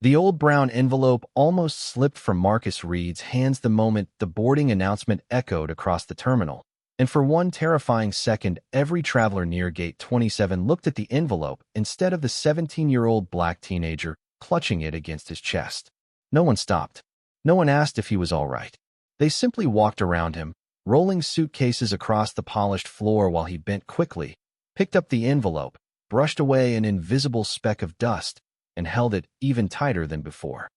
The old brown envelope almost slipped from Marcus Reed's hands the moment the boarding announcement echoed across the terminal, and for one terrifying second, every traveler near Gate 27 looked at the envelope instead of the 17-year-old black teenager clutching it against his chest. No one stopped. No one asked if he was all right. They simply walked around him, rolling suitcases across the polished floor while he bent quickly, picked up the envelope, brushed away an invisible speck of dust, and held it even tighter than before.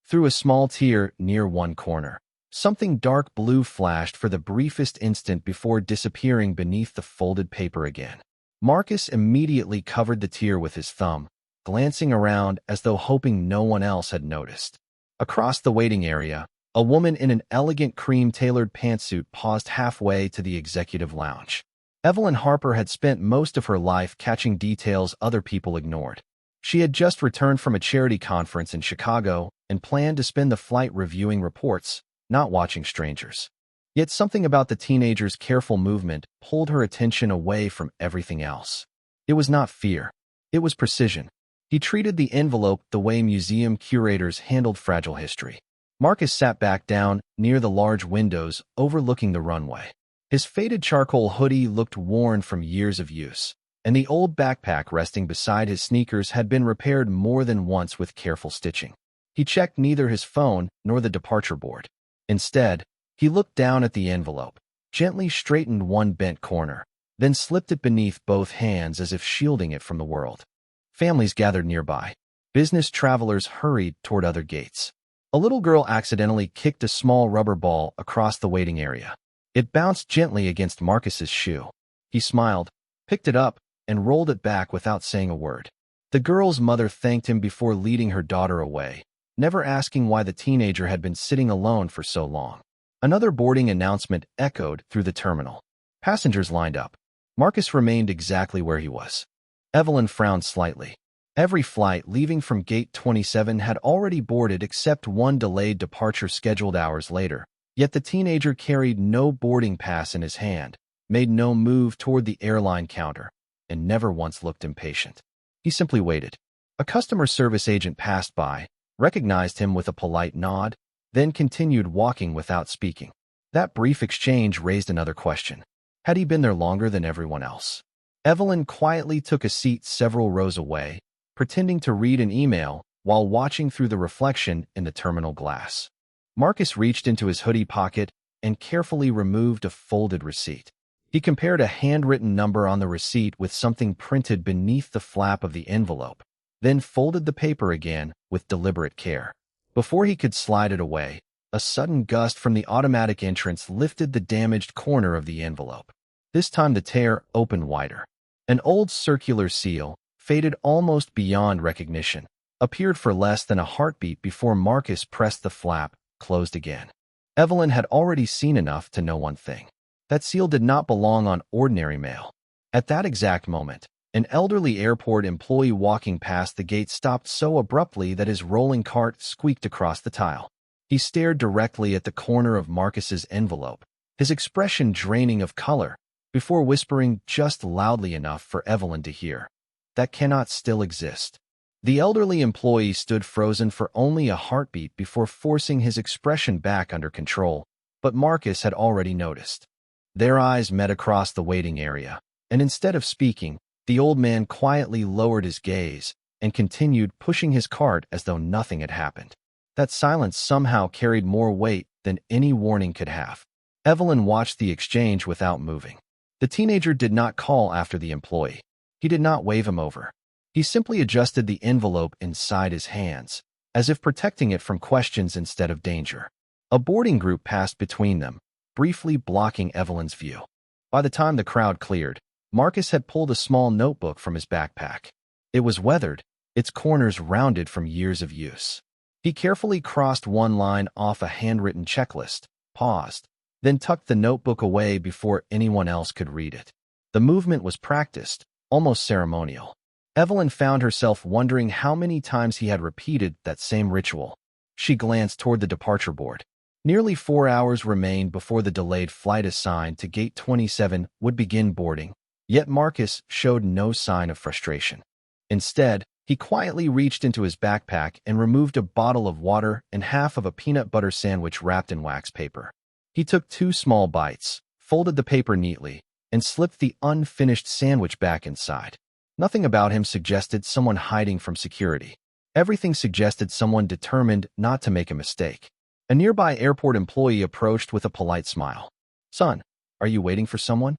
Through a small tear near one corner, something dark blue flashed for the briefest instant before disappearing beneath the folded paper again. Marcus immediately covered the tear with his thumb, glancing around as though hoping no one else had noticed. Across the waiting area, a woman in an elegant cream-tailored pantsuit paused halfway to the executive lounge. Evelyn Harper had spent most of her life catching details other people ignored. She had just returned from a charity conference in Chicago and planned to spend the flight reviewing reports, not watching strangers. Yet something about the teenager's careful movement pulled her attention away from everything else. It was not fear. It was precision. He treated the envelope the way museum curators handled fragile history. Marcus sat back down near the large windows overlooking the runway. His faded charcoal hoodie looked worn from years of use, and the old backpack resting beside his sneakers had been repaired more than once with careful stitching. He checked neither his phone nor the departure board. Instead, he looked down at the envelope, gently straightened one bent corner, then slipped it beneath both hands as if shielding it from the world. Families gathered nearby. Business travelers hurried toward other gates. A little girl accidentally kicked a small rubber ball across the waiting area. It bounced gently against Marcus's shoe. He smiled, picked it up, and rolled it back without saying a word. The girl's mother thanked him before leading her daughter away, never asking why the teenager had been sitting alone for so long. Another boarding announcement echoed through the terminal. Passengers lined up. Marcus remained exactly where he was. Evelyn frowned slightly. Every flight leaving from Gate 27 had already boarded except one delayed departure scheduled hours later. Yet the teenager carried no boarding pass in his hand, made no move toward the airline counter, and never once looked impatient. He simply waited. A customer service agent passed by, recognized him with a polite nod, then continued walking without speaking. That brief exchange raised another question. Had he been there longer than everyone else? Evelyn quietly took a seat several rows away, pretending to read an email while watching through the reflection in the terminal glass. Marcus reached into his hoodie pocket and carefully removed a folded receipt. He compared a handwritten number on the receipt with something printed beneath the flap of the envelope, then folded the paper again with deliberate care. Before he could slide it away, a sudden gust from the automatic entrance lifted the damaged corner of the envelope. This time the tear opened wider. An old circular seal, faded almost beyond recognition, appeared for less than a heartbeat before Marcus pressed the flap closed again. Evelyn had already seen enough to know one thing. That seal did not belong on ordinary mail. At that exact moment, an elderly airport employee walking past the gate stopped so abruptly that his rolling cart squeaked across the tile. He stared directly at the corner of Marcus's envelope, his expression draining of color, before whispering just loudly enough for Evelyn to hear. That cannot still exist. The elderly employee stood frozen for only a heartbeat before forcing his expression back under control, but Marcus had already noticed. Their eyes met across the waiting area, and instead of speaking, the old man quietly lowered his gaze and continued pushing his cart as though nothing had happened. That silence somehow carried more weight than any warning could have. Evelyn watched the exchange without moving. The teenager did not call after the employee. He did not wave him over. He simply adjusted the envelope inside his hands, as if protecting it from questions instead of danger. A boarding group passed between them, briefly blocking Evelyn's view. By the time the crowd cleared, Marcus had pulled a small notebook from his backpack. It was weathered, its corners rounded from years of use. He carefully crossed one line off a handwritten checklist, paused, then tucked the notebook away before anyone else could read it. The movement was practiced, almost ceremonial. Evelyn found herself wondering how many times he had repeated that same ritual. She glanced toward the departure board. Nearly 4 hours remained before the delayed flight assigned to Gate 27 would begin boarding, yet Marcus showed no sign of frustration. Instead, He quietly reached into his backpack and removed a bottle of water and half of a peanut butter sandwich wrapped in wax paper. He took 2 small bites, folded the paper neatly, and slipped the unfinished sandwich back inside. Nothing about him suggested someone hiding from security. Everything suggested someone determined not to make a mistake. A nearby airport employee approached with a polite smile. "Son, are you waiting for someone?"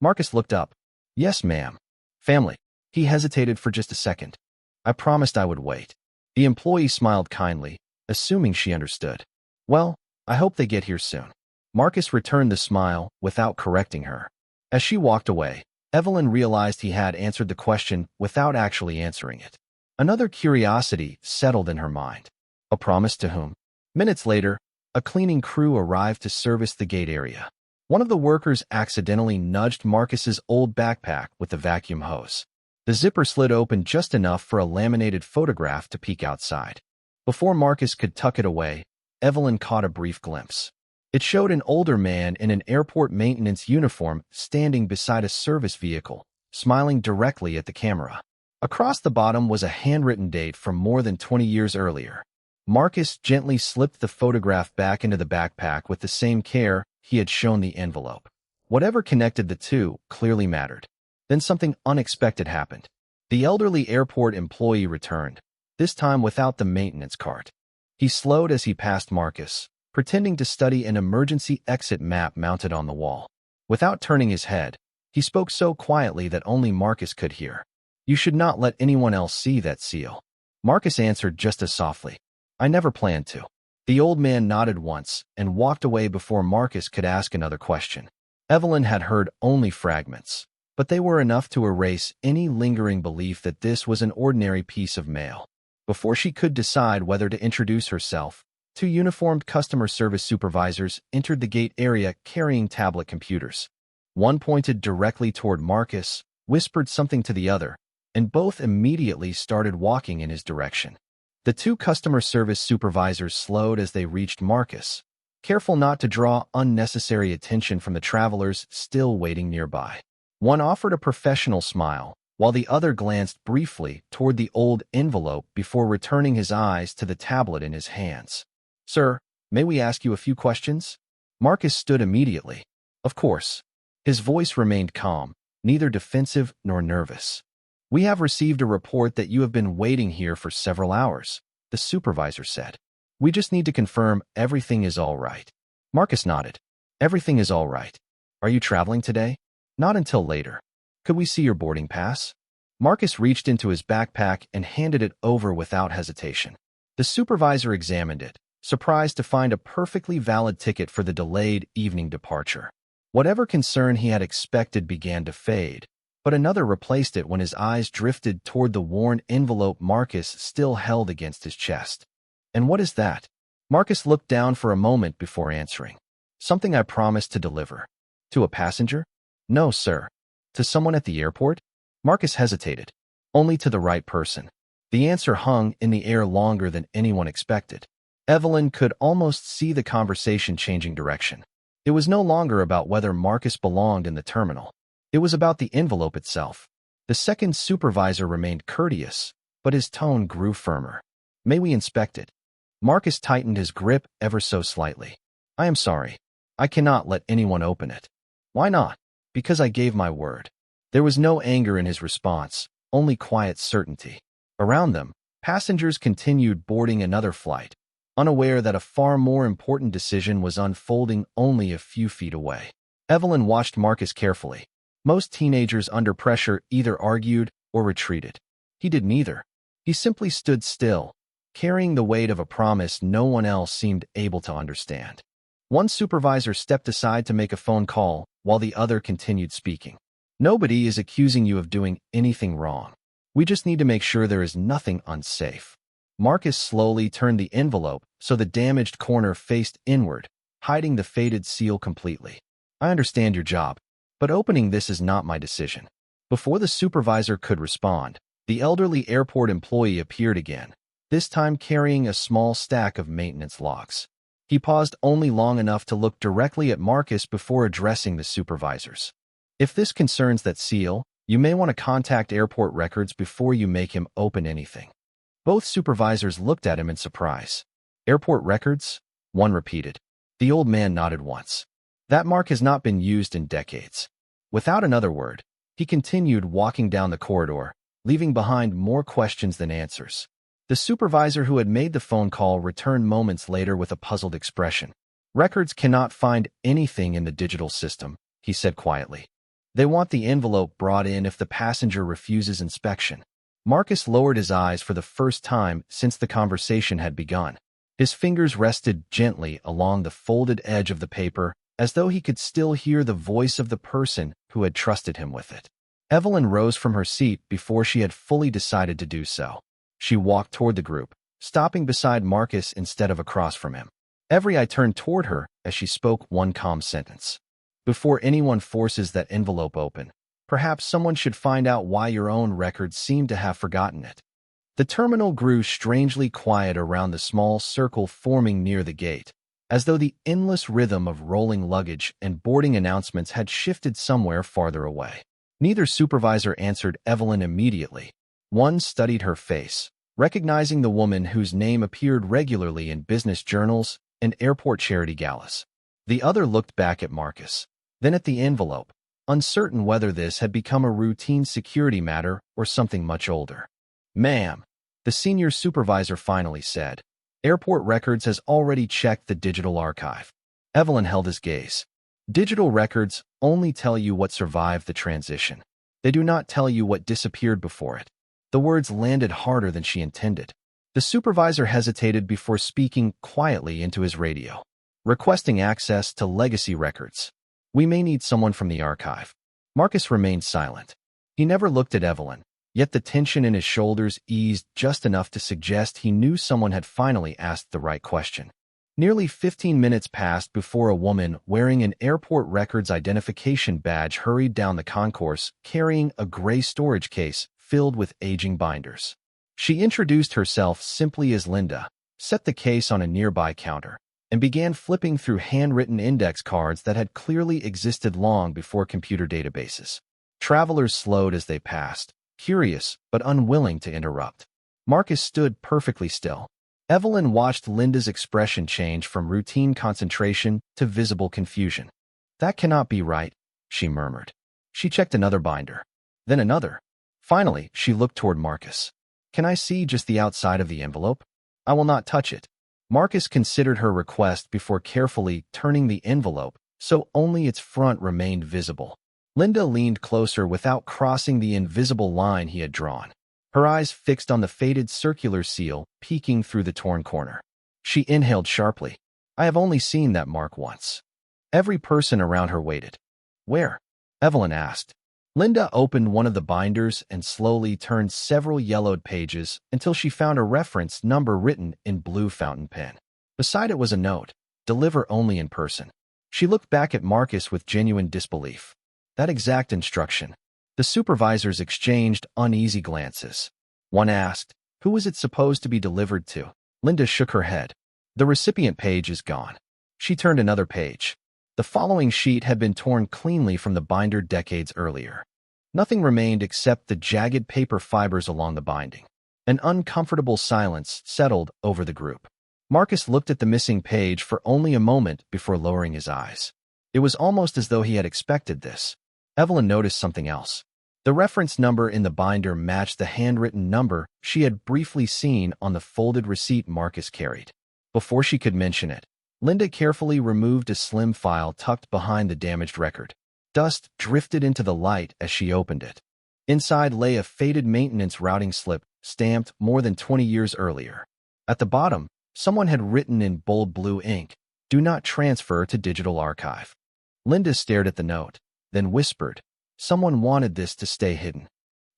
Marcus looked up. "Yes, ma'am. Family." He hesitated for just a second. "I promised I would wait." The employee smiled kindly, assuming she understood. "Well, I hope they get here soon." Marcus returned the smile without correcting her. As she walked away, Evelyn realized he had answered the question without actually answering it. Another curiosity settled in her mind. A promise to whom? Minutes later, a cleaning crew arrived to service the gate area. One of the workers accidentally nudged Marcus's old backpack with the vacuum hose. The zipper slid open just enough for a laminated photograph to peek outside. Before Marcus could tuck it away, Evelyn caught a brief glimpse. It showed an older man in an airport maintenance uniform standing beside a service vehicle, smiling directly at the camera. Across the bottom was a handwritten date from more than 20 years earlier. Marcus gently slipped the photograph back into the backpack with the same care he had shown the envelope. Whatever connected the two clearly mattered. Then something unexpected happened. The elderly airport employee returned, this time without the maintenance cart. He slowed as he passed Marcus, pretending to study an emergency exit map mounted on the wall. Without turning his head, he spoke so quietly that only Marcus could hear. "You should not let anyone else see that seal." Marcus answered just as softly, "I never planned to." The old man nodded once and walked away before Marcus could ask another question. Evelyn had heard only fragments, but they were enough to erase any lingering belief that this was an ordinary piece of mail. Before she could decide whether to introduce herself, 2 uniformed customer service supervisors entered the gate area carrying tablet computers. One pointed directly toward Marcus, whispered something to the other, and both immediately started walking in his direction. The 2 customer service supervisors slowed as they reached Marcus, careful not to draw unnecessary attention from the travelers still waiting nearby. One offered a professional smile, while the other glanced briefly toward the old envelope before returning his eyes to the tablet in his hands. "Sir, may we ask you a few questions?" Marcus stood immediately. "Of course." His voice remained calm, neither defensive nor nervous. "We have received a report that you have been waiting here for several hours," the supervisor said. "We just need to confirm everything is all right." Marcus nodded. "Everything is all right. Are you traveling today?" "Not until later." "Could we see your boarding pass?" Marcus reached into his backpack and handed it over without hesitation. The supervisor examined it, surprised to find a perfectly valid ticket for the delayed evening departure. Whatever concern he had expected began to fade, but another replaced it when his eyes drifted toward the worn envelope Marcus still held against his chest. "And what is that?" Marcus looked down for a moment before answering. "Something I promised to deliver." "To a passenger?" "No, sir." "To someone at the airport?" Marcus hesitated. "Only to the right person." The answer hung in the air longer than anyone expected. Evelyn could almost see the conversation changing direction. It was no longer about whether Marcus belonged in the terminal. It was about the envelope itself. The second supervisor remained courteous, but his tone grew firmer. "May we inspect it?" Marcus tightened his grip ever so slightly. "I am sorry. I cannot let anyone open it." "Why not?" "Because I gave my word." There was no anger in his response, only quiet certainty. Around them, passengers continued boarding another flight, unaware that a far more important decision was unfolding only a few feet away. Evelyn watched Marcus carefully. Most teenagers under pressure either argued or retreated. He did neither. He simply stood still, carrying the weight of a promise no one else seemed able to understand. One supervisor stepped aside to make a phone call, while the other continued speaking. "Nobody is accusing you of doing anything wrong. We just need to make sure there is nothing unsafe." Marcus slowly turned the envelope so the damaged corner faced inward, hiding the faded seal completely. "I understand your job, but opening this is not my decision." Before the supervisor could respond, the elderly airport employee appeared again, this time carrying a small stack of maintenance logs. He paused only long enough to look directly at Marcus before addressing the supervisors. "If this concerns that seal, You may want to contact airport records before you make him open anything." Both supervisors looked at him in surprise. "Airport records?" one repeated. The old man nodded once. "That mark has not been used in decades." Without another word, he continued walking down the corridor, leaving behind more questions than answers. The supervisor who had made the phone call returned moments later with a puzzled expression. "Records cannot find anything in the digital system," he said quietly. "They want the envelope brought in if the passenger refuses inspection." Marcus lowered his eyes for the first time since the conversation had begun. His fingers rested gently along the folded edge of the paper, as though he could still hear the voice of the person who had trusted him with it. Evelyn rose from her seat before she had fully decided to do so. She walked toward the group, stopping beside Marcus instead of across from him. Every eye turned toward her as she spoke one calm sentence. "Before anyone forces that envelope open, perhaps someone should find out why your own records seem to have forgotten it." The terminal grew strangely quiet around the small circle forming near the gate, as though the endless rhythm of rolling luggage and boarding announcements had shifted somewhere farther away. Neither supervisor answered Evelyn immediately. One studied her face, recognizing the woman whose name appeared regularly in business journals and airport charity galas. The other looked back at Marcus, then at the envelope, uncertain whether this had become a routine security matter or something much older. "Ma'am," the senior supervisor finally said, "Airport Records has already checked the digital archive." Evelyn held his gaze. "Digital records only tell you what survived the transition. They do not tell you what disappeared before it." The words landed harder than she intended. The supervisor hesitated before speaking quietly into his radio. "Requesting access to legacy records. We may need someone from the archive." Marcus remained silent. He never looked at Evelyn, yet the tension in his shoulders eased just enough to suggest he knew someone had finally asked the right question. Nearly 15 minutes passed before a woman wearing an airport records identification badge hurried down the concourse carrying a gray storage case filled with aging binders. She introduced herself simply as Linda, set the case on a nearby counter, and began flipping through handwritten index cards that had clearly existed long before computer databases. Travelers slowed as they passed, curious but unwilling to interrupt. Marcus stood perfectly still. Evelyn watched Linda's expression change from routine concentration to visible confusion. "That cannot be right," she murmured. She checked another binder, then another. Finally, she looked toward Marcus. "Can I see just the outside of the envelope?" "I will not touch it." Marcus considered her request before carefully turning the envelope so only its front remained visible. Linda leaned closer without crossing the invisible line he had drawn, her eyes fixed on the faded circular seal peeking through the torn corner. She inhaled sharply. "I have only seen that mark once." Every person around her waited. "Where?" Evelyn asked. Linda opened one of the binders and slowly turned several yellowed pages until she found a reference number written in blue fountain pen. Beside it was a note, "Deliver only in person." She looked back at Marcus with genuine disbelief. That exact instruction. The supervisors exchanged uneasy glances. One asked, "Who was it supposed to be delivered to?" Linda shook her head. "The recipient page is gone." She turned another page. The following sheet had been torn cleanly from the binder decades earlier. Nothing remained except the jagged paper fibers along the binding. An uncomfortable silence settled over the group. Marcus looked at the missing page for only a moment before lowering his eyes. It was almost as though he had expected this. Evelyn noticed something else. The reference number in the binder matched the handwritten number she had briefly seen on the folded receipt Marcus carried. Before she could mention it, Linda carefully removed a slim file tucked behind the damaged record. Dust drifted into the light as she opened it. Inside lay a faded maintenance routing slip stamped more than 20 years earlier. At the bottom, someone had written in bold blue ink, "Do not transfer to digital archive." Linda stared at the note, then whispered, "Someone wanted this to stay hidden."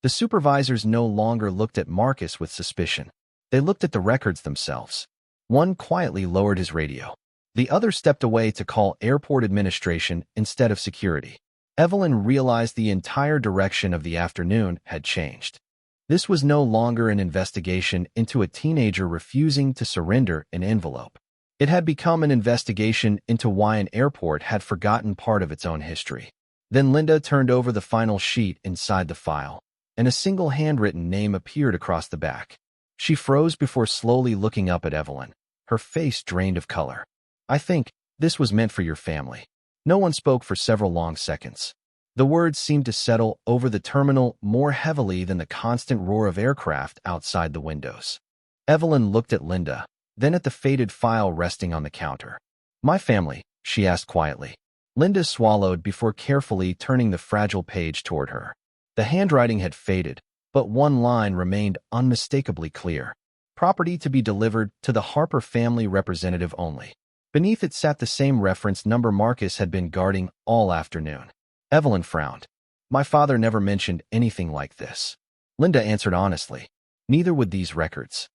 The supervisors no longer looked at Marcus with suspicion. They looked at the records themselves. One quietly lowered his radio. The other stepped away to call airport administration instead of security. Evelyn realized the entire direction of the afternoon had changed. This was no longer an investigation into a teenager refusing to surrender an envelope. It had become an investigation into why an airport had forgotten part of its own history. Then Linda turned over the final sheet inside the file, and a single handwritten name appeared across the back. She froze before slowly looking up at Evelyn, her face drained of color. "I think this was meant for your family." No one spoke for several long seconds. The words seemed to settle over the terminal more heavily than the constant roar of aircraft outside the windows. Evelyn looked at Linda, then at the faded file resting on the counter. "My family," she asked quietly. Linda swallowed before carefully turning the fragile page toward her. The handwriting had faded, but one line remained unmistakably clear. "Property to be delivered to the Harper family representative only." Beneath it sat the same reference number Marcus had been guarding all afternoon. Evelyn frowned. "My father never mentioned anything like this." Linda answered honestly. "Neither would these records.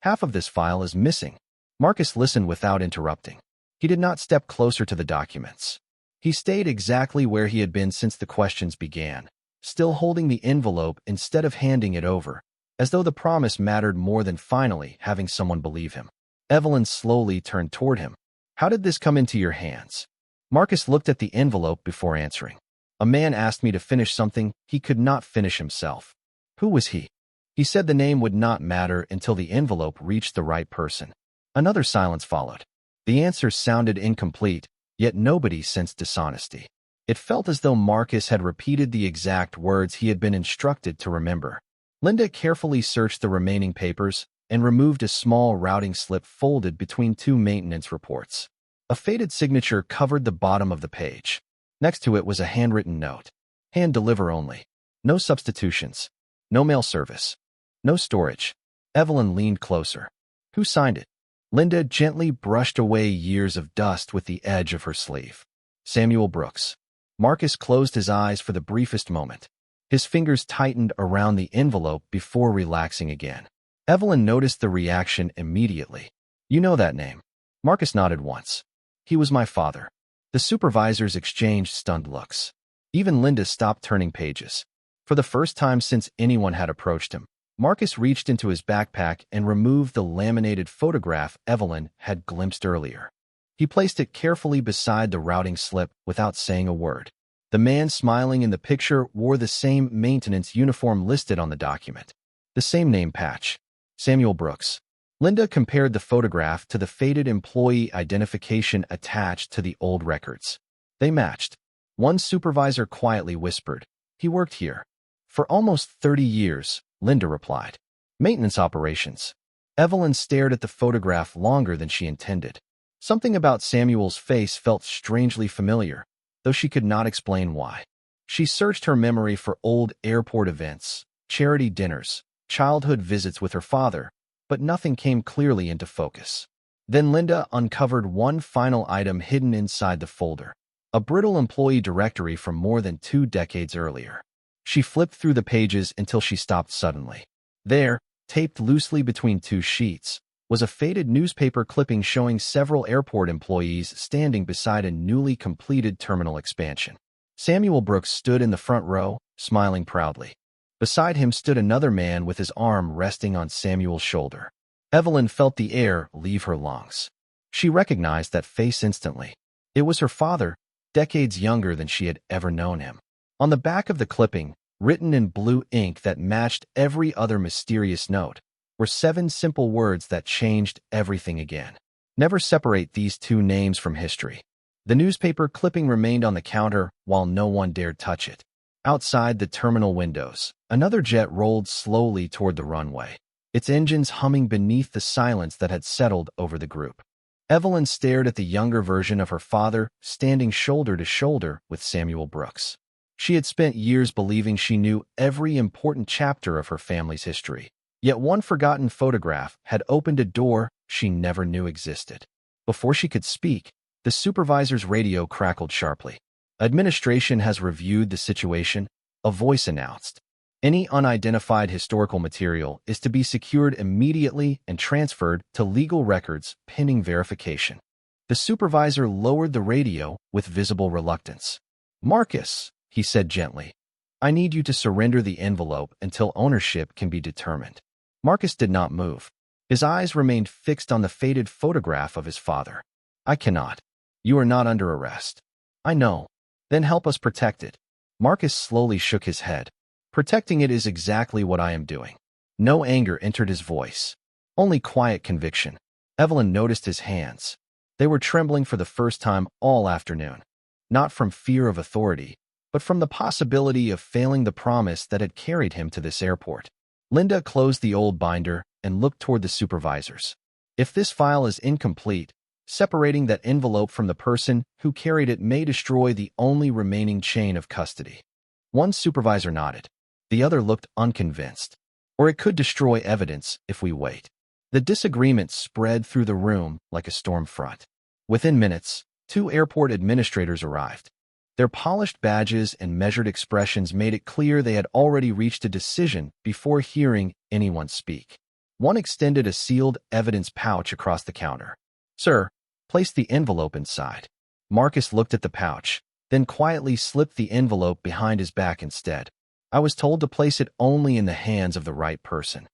Half of this file is missing." Marcus listened without interrupting. He did not step closer to the documents. He stayed exactly where he had been since the questions began, still holding the envelope instead of handing it over, as though the promise mattered more than finally having someone believe him. Evelyn slowly turned toward him. "How did this come into your hands?" Marcus looked at the envelope before answering. "A man asked me to finish something he could not finish himself." "Who was he?" He said the name would not matter until the envelope reached the right person. Another silence followed. The answer sounded incomplete, yet nobody sensed dishonesty. It felt as though Marcus had repeated the exact words he had been instructed to remember. Linda carefully searched the remaining papers and removed a small routing slip folded between two maintenance reports. A faded signature covered the bottom of the page. Next to it was a handwritten note. "Hand deliver only. No substitutions. No mail service. No storage." Evelyn leaned closer. "Who signed it?" Linda gently brushed away years of dust with the edge of her sleeve. "Samuel Brooks." Marcus closed his eyes for the briefest moment. His fingers tightened around the envelope before relaxing again. Evelyn noticed the reaction immediately. "You know that name?" Marcus nodded once. "He was my father." The supervisors exchanged stunned looks. Even Linda stopped turning pages. For the first time since anyone had approached him, Marcus reached into his backpack and removed the laminated photograph Evelyn had glimpsed earlier. He placed it carefully beside the routing slip without saying a word. The man smiling in the picture wore the same maintenance uniform listed on the document. The same name patch. Samuel Brooks. Linda compared the photograph to the faded employee identification attached to the old records. They matched. One supervisor quietly whispered, "He worked here." "For almost 30 years, Linda replied. "Maintenance operations." Evelyn stared at the photograph longer than she intended. Something about Samuel's face felt strangely familiar, though she could not explain why. She searched her memory for old airport events, charity dinners, childhood visits with her father, but nothing came clearly into focus. Then Linda uncovered one final item hidden inside the folder, a brittle employee directory from more than 2 decades earlier. She flipped through the pages until she stopped suddenly. There, taped loosely between 2 sheets, was a faded newspaper clipping showing several airport employees standing beside a newly completed terminal expansion. Samuel Brooks stood in the front row, smiling proudly. Beside him stood another man with his arm resting on Samuel's shoulder. Evelyn felt the air leave her lungs. She recognized that face instantly. It was her father, decades younger than she had ever known him. On the back of the clipping, written in blue ink that matched every other mysterious note, were 7 simple words that changed everything again. Never separate these 2 names from history. The newspaper clipping remained on the counter while no one dared touch it. Outside the terminal windows, another jet rolled slowly toward the runway, its engines humming beneath the silence that had settled over the group. Evelyn stared at the younger version of her father, standing shoulder to shoulder with Samuel Brooks. She had spent years believing she knew every important chapter of her family's history, yet one forgotten photograph had opened a door she never knew existed. Before she could speak, the supervisor's radio crackled sharply. "Administration has reviewed the situation," a voice announced. "Any unidentified historical material is to be secured immediately and transferred to legal records pending verification." The supervisor lowered the radio with visible reluctance. "Marcus," he said gently, "I need you to surrender the envelope until ownership can be determined." Marcus did not move. His eyes remained fixed on the faded photograph of his father. "I cannot. You are not under arrest." "I know. Then help us protect it." Marcus slowly shook his head. Protecting it is exactly what I am doing. No anger entered his voice. Only quiet conviction. Evelyn noticed his hands. They were trembling for the first time all afternoon. Not from fear of authority, but from the possibility of failing the promise that had carried him to this airport. Linda closed the old binder and looked toward the supervisors. If this file is incomplete, separating that envelope from the person who carried it may destroy the only remaining chain of custody. One supervisor nodded. The other looked unconvinced. Or it could destroy evidence if we wait. The disagreement spread through the room like a storm front. Within minutes, 2 airport administrators arrived. Their polished badges and measured expressions made it clear they had already reached a decision before hearing anyone speak. One extended a sealed evidence pouch across the counter. "Sir, place the envelope inside." Marcus looked at the pouch, then quietly slipped the envelope behind his back instead. "I was told to place it only in the hands of the right person."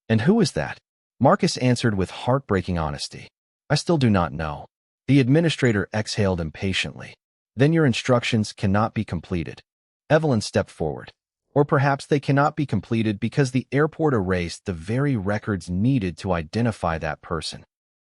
"And who is that?" Marcus answered with heartbreaking honesty. "I still do not know." The administrator exhaled impatiently. "Then your instructions cannot be completed." Evelyn stepped forward. "Or perhaps they cannot be completed because the airport erased the very records needed to identify that person."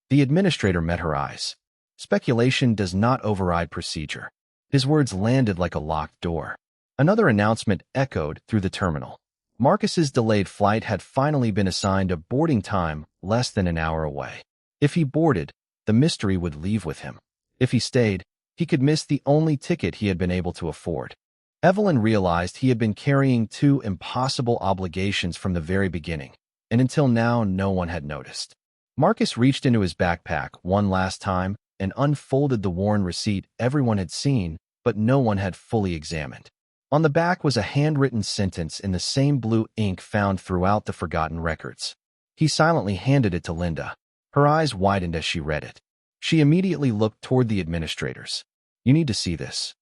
The administrator met her eyes. "Speculation does not override procedure." His words landed like a locked door. Another announcement echoed through the terminal. Marcus's delayed flight had finally been assigned a boarding time less than an hour away. If he boarded, the mystery would leave with him. If he stayed, he could miss the only ticket he had been able to afford. Evelyn realized he had been carrying 2 impossible obligations from the very beginning, and until now no one had noticed. Marcus reached into his backpack one last time and unfolded the worn receipt everyone had seen, but no one had fully examined. On the back was a handwritten sentence in the same blue ink found throughout the forgotten records. He silently handed it to Linda. Her eyes widened as she read it. She immediately looked toward the administrators. "You need to see this."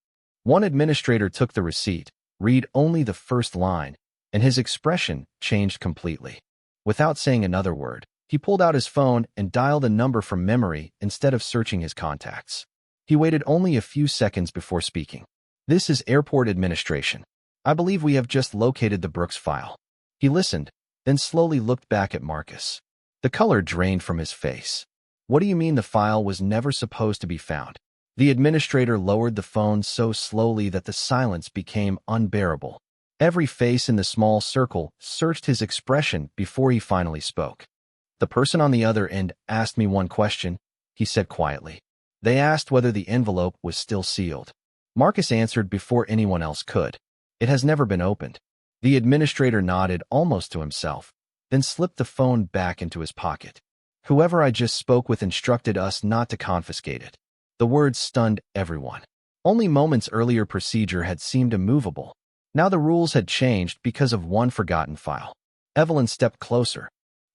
One administrator took the receipt, read only the first line, and his expression changed completely. Without saying another word, he pulled out his phone and dialed a number from memory instead of searching his contacts. He waited only a few seconds before speaking. "This is airport administration. I believe we have just located the Brooks file." He listened, then slowly looked back at Marcus. The color drained from his face. "What do you mean the file was never supposed to be found?" The administrator lowered the phone so slowly that the silence became unbearable. Every face in the small circle searched his expression before he finally spoke. "The person on the other end asked me one question," he said quietly. "They asked whether the envelope was still sealed." Marcus answered before anyone else could. "It has never been opened." The administrator nodded almost to himself, then slipped the phone back into his pocket. "Whoever I just spoke with instructed us not to confiscate it." The words stunned everyone. Only moments earlier procedure had seemed immovable. Now the rules had changed because of one forgotten file. Evelyn stepped closer.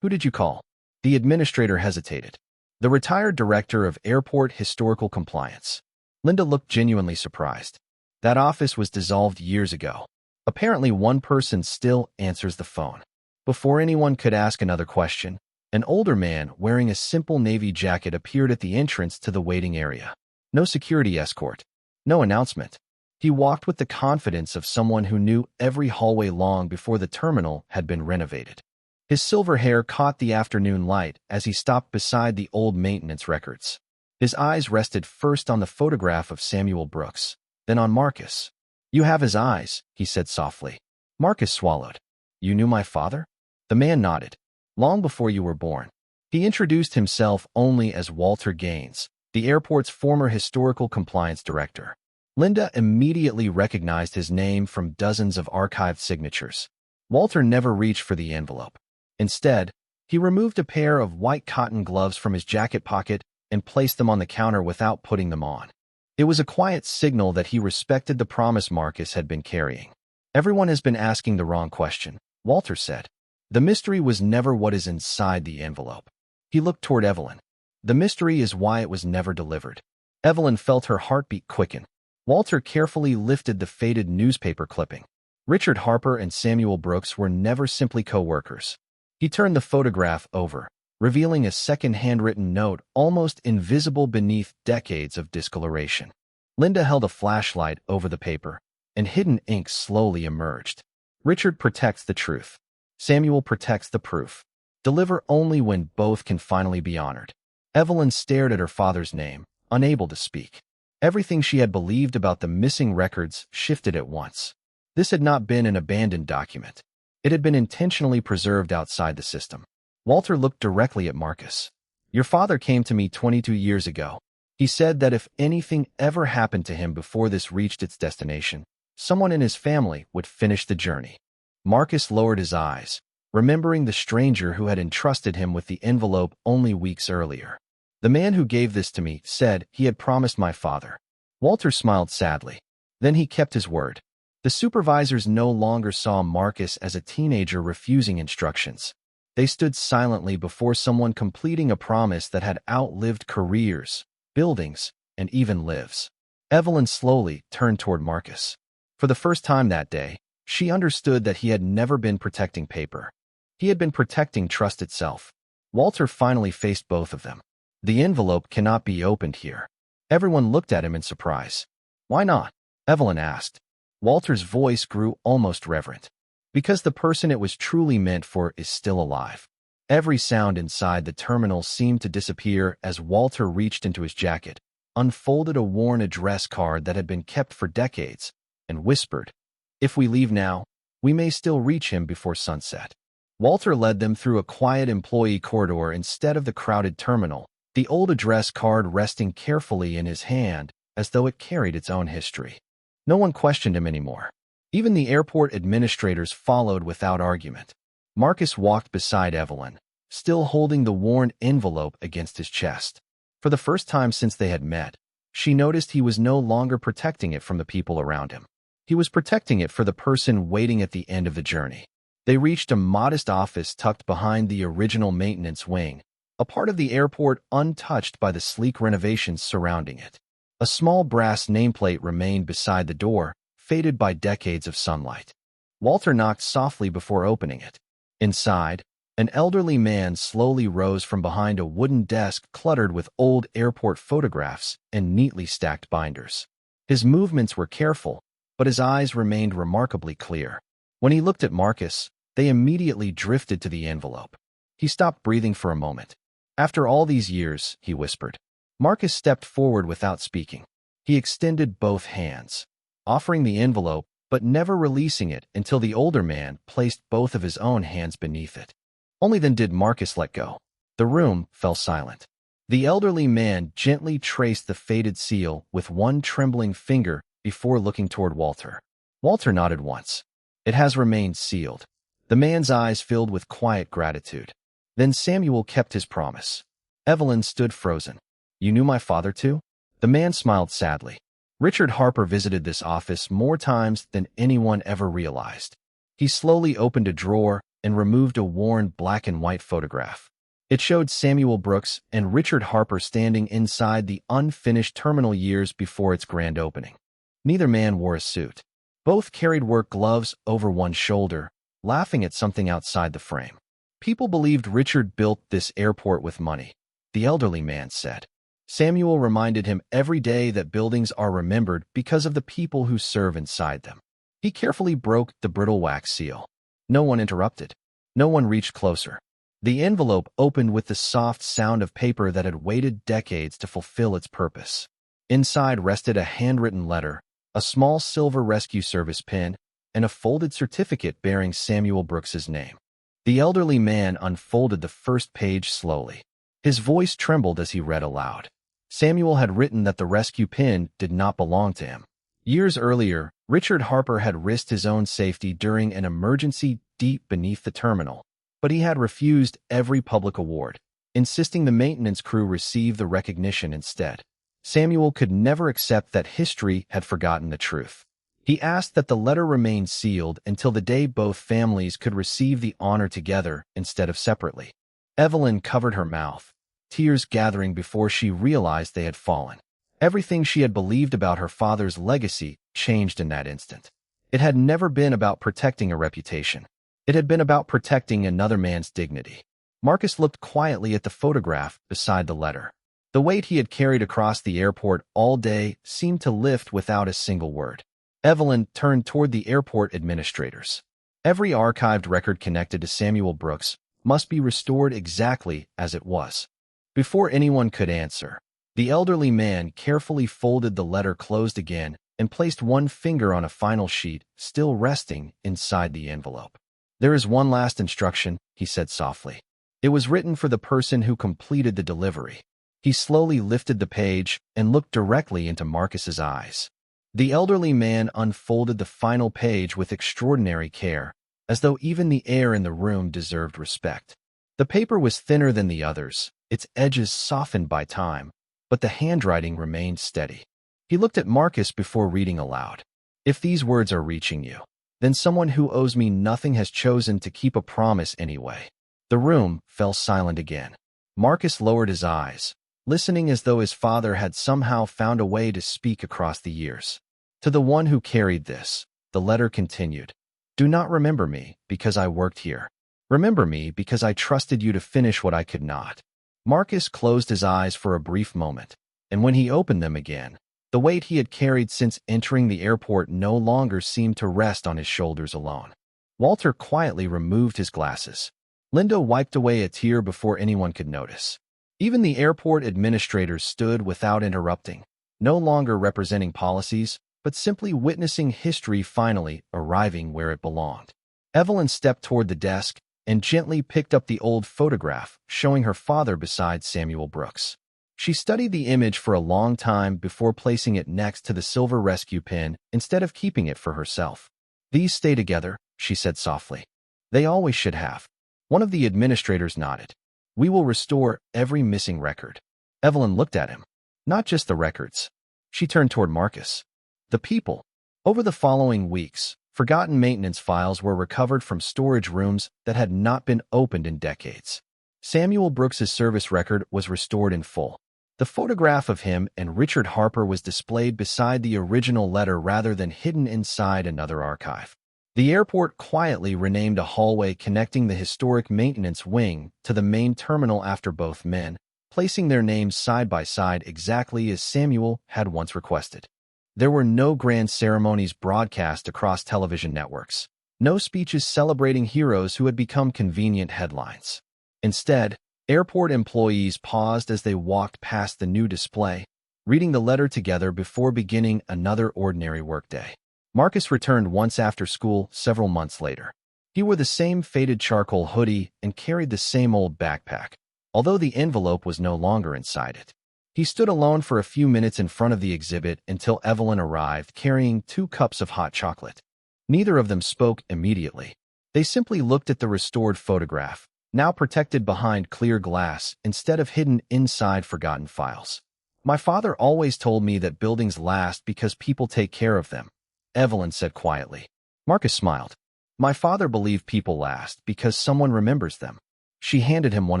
"Who did you call?" The administrator hesitated. "The retired director of Airport Historical Compliance." Linda looked genuinely surprised. That office was dissolved years ago. Apparently one person still answers the phone. Before anyone could ask another question, an older man wearing a simple navy jacket appeared at the entrance to the waiting area. No security escort. No announcement. He walked with the confidence of someone who knew every hallway long before the terminal had been renovated. His silver hair caught the afternoon light as he stopped beside the old maintenance records. His eyes rested first on the photograph of Samuel Brooks, then on Marcus. "You have his eyes," he said softly. Marcus swallowed. "You knew my father?" The man nodded. "Long before you were born." He introduced himself only as Walter Gaines, the airport's former historical compliance director. Linda immediately recognized his name from dozens of archived signatures. Walter never reached for the envelope. Instead, he removed a pair of white cotton gloves from his jacket pocket and placed them on the counter without putting them on. It was a quiet signal that he respected the promise Marcus had been carrying. "Everyone has been asking the wrong question," Walter said. "The mystery was never what is inside the envelope." He looked toward Evelyn. "The mystery is why it was never delivered." Evelyn felt her heartbeat quicken. Walter carefully lifted the faded newspaper clipping. Richard Harper and Samuel Brooks were never simply co-workers. He turned the photograph over, revealing a second handwritten note almost invisible beneath decades of discoloration. Linda held a flashlight over the paper, and hidden ink slowly emerged. Richard protects the truth. Samuel protects the proof. Deliver only when both can finally be honored. Evelyn stared at her father's name, unable to speak. Everything she had believed about the missing records shifted at once. This had not been an abandoned document. It had been intentionally preserved outside the system. Walter looked directly at Marcus. Your father came to me 22 years ago. He said that if anything ever happened to him before this reached its destination, someone in his family would finish the journey. Marcus lowered his eyes, remembering the stranger who had entrusted him with the envelope only weeks earlier. The man who gave this to me said he had promised my father. Walter smiled sadly. Then he kept his word. The supervisors no longer saw Marcus as a teenager refusing instructions. They stood silently before someone completing a promise that had outlived careers, buildings, and even lives. Evelyn slowly turned toward Marcus. For the first time that day, she understood that he had never been protecting paper. He had been protecting trust itself. Walter finally faced both of them. The envelope cannot be opened here. Everyone looked at him in surprise. Why not? Evelyn asked. Walter's voice grew almost reverent. Because the person it was truly meant for is still alive. Every sound inside the terminal seemed to disappear as Walter reached into his jacket, unfolded a worn address card that had been kept for decades, and whispered, "If we leave now, we may still reach him before sunset." Walter led them through a quiet employee corridor instead of the crowded terminal, the old address card resting carefully in his hand as though it carried its own history. No one questioned him anymore. Even the airport administrators followed without argument. Marcus walked beside Evelyn, still holding the worn envelope against his chest. For the first time since they had met, she noticed he was no longer protecting it from the people around him. He was protecting it for the person waiting at the end of the journey. They reached a modest office tucked behind the original maintenance wing, a part of the airport untouched by the sleek renovations surrounding it. A small brass nameplate remained beside the door, faded by decades of sunlight. Walter knocked softly before opening it. Inside, an elderly man slowly rose from behind a wooden desk cluttered with old airport photographs and neatly stacked binders. His movements were careful, but his eyes remained remarkably clear. When he looked at Marcus, they immediately drifted to the envelope. He stopped breathing for a moment. "After all these years," he whispered. Marcus stepped forward without speaking. He extended both hands, offering the envelope, but never releasing it until the older man placed both of his own hands beneath it. Only then did Marcus let go. The room fell silent. The elderly man gently traced the faded seal with one trembling finger before looking toward Walter. Walter nodded once. "It has remained sealed." The man's eyes filled with quiet gratitude. Then Samuel kept his promise. Evelyn stood frozen. "You knew my father too?" The man smiled sadly. Richard Harper visited this office more times than anyone ever realized. He slowly opened a drawer and removed a worn black and white photograph. It showed Samuel Brooks and Richard Harper standing inside the unfinished terminal years before its grand opening. Neither man wore a suit. Both carried work gloves over one shoulder, laughing at something outside the frame. "People believed Richard built this airport with money," the elderly man said. Samuel reminded him every day that buildings are remembered because of the people who serve inside them. He carefully broke the brittle wax seal. No one interrupted. No one reached closer. The envelope opened with the soft sound of paper that had waited decades to fulfill its purpose. Inside rested a handwritten letter, a small silver rescue service pin, and a folded certificate bearing Samuel Brooks's name. The elderly man unfolded the first page slowly. His voice trembled as he read aloud. Samuel had written that the rescue pin did not belong to him. Years earlier, Richard Harper had risked his own safety during an emergency deep beneath the terminal, but he had refused every public award, insisting the maintenance crew receive the recognition instead. Samuel could never accept that history had forgotten the truth. He asked that the letter remain sealed until the day both families could receive the honor together instead of separately. Evelyn covered her mouth, tears gathering before she realized they had fallen. Everything she had believed about her father's legacy changed in that instant. It had never been about protecting a reputation. It had been about protecting another man's dignity. Marcus looked quietly at the photograph beside the letter. The weight he had carried across the airport all day seemed to lift without a single word. Evelyn turned toward the airport administrators. Every archived record connected to Samuel Brooks must be restored exactly as it was. Before anyone could answer, the elderly man carefully folded the letter closed again and placed one finger on a final sheet still resting inside the envelope. "There is one last instruction," he said softly. It was written for the person who completed the delivery. He slowly lifted the page and looked directly into Marcus's eyes. The elderly man unfolded the final page with extraordinary care, as though even the air in the room deserved respect. The paper was thinner than the others, its edges softened by time, but the handwriting remained steady. He looked at Marcus before reading aloud. "If these words are reaching you, then someone who owes me nothing has chosen to keep a promise anyway." The room fell silent again. Marcus lowered his eyes, listening as though his father had somehow found a way to speak across the years. "To the one who carried this," the letter continued, "do not remember me because I worked here. Remember me because I trusted you to finish what I could not." Marcus closed his eyes for a brief moment, and when he opened them again, the weight he had carried since entering the airport no longer seemed to rest on his shoulders alone. Walter quietly removed his glasses. Linda wiped away a tear before anyone could notice. Even the airport administrators stood without interrupting, no longer representing policies, but simply witnessing history finally arriving where it belonged. Evelyn stepped toward the desk and gently picked up the old photograph showing her father beside Samuel Brooks. She studied the image for a long time before placing it next to the silver rescue pin instead of keeping it for herself. "These stay together," she said softly. "They always should have." One of the administrators nodded. "We will restore every missing record." Evelyn looked at him. "Not just the records." She turned toward Marcus. "The people." Over the following weeks, forgotten maintenance files were recovered from storage rooms that had not been opened in decades. Samuel Brooks's service record was restored in full. The photograph of him and Richard Harper was displayed beside the original letter rather than hidden inside another archive. The airport quietly renamed a hallway connecting the historic maintenance wing to the main terminal after both men, placing their names side by side exactly as Samuel had once requested. There were no grand ceremonies broadcast across television networks, no speeches celebrating heroes who had become convenient headlines. Instead, airport employees paused as they walked past the new display, reading the letter together before beginning another ordinary workday. Marcus returned once after school several months later. He wore the same faded charcoal hoodie and carried the same old backpack, although the envelope was no longer inside it. He stood alone for a few minutes in front of the exhibit until Evelyn arrived carrying 2 cups of hot chocolate. Neither of them spoke immediately. They simply looked at the restored photograph, now protected behind clear glass instead of hidden inside forgotten files. "My father always told me that buildings last because people take care of them," Evelyn said quietly. Marcus smiled. "My father believed people last because someone remembers them." She handed him one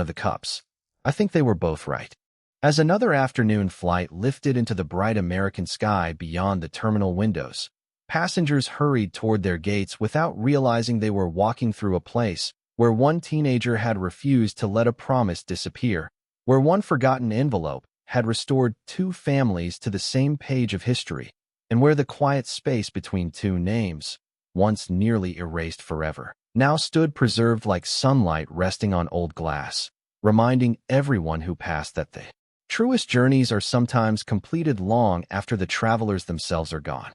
of the cups. "I think they were both right." As another afternoon flight lifted into the bright American sky beyond the terminal windows, passengers hurried toward their gates without realizing they were walking through a place where one teenager had refused to let a promise disappear, where one forgotten envelope had restored 2 families to the same page of history, and where the quiet space between 2 names, once nearly erased forever, now stood preserved like sunlight resting on old glass, reminding everyone who passed that the truest journeys are sometimes completed long after the travelers themselves are gone.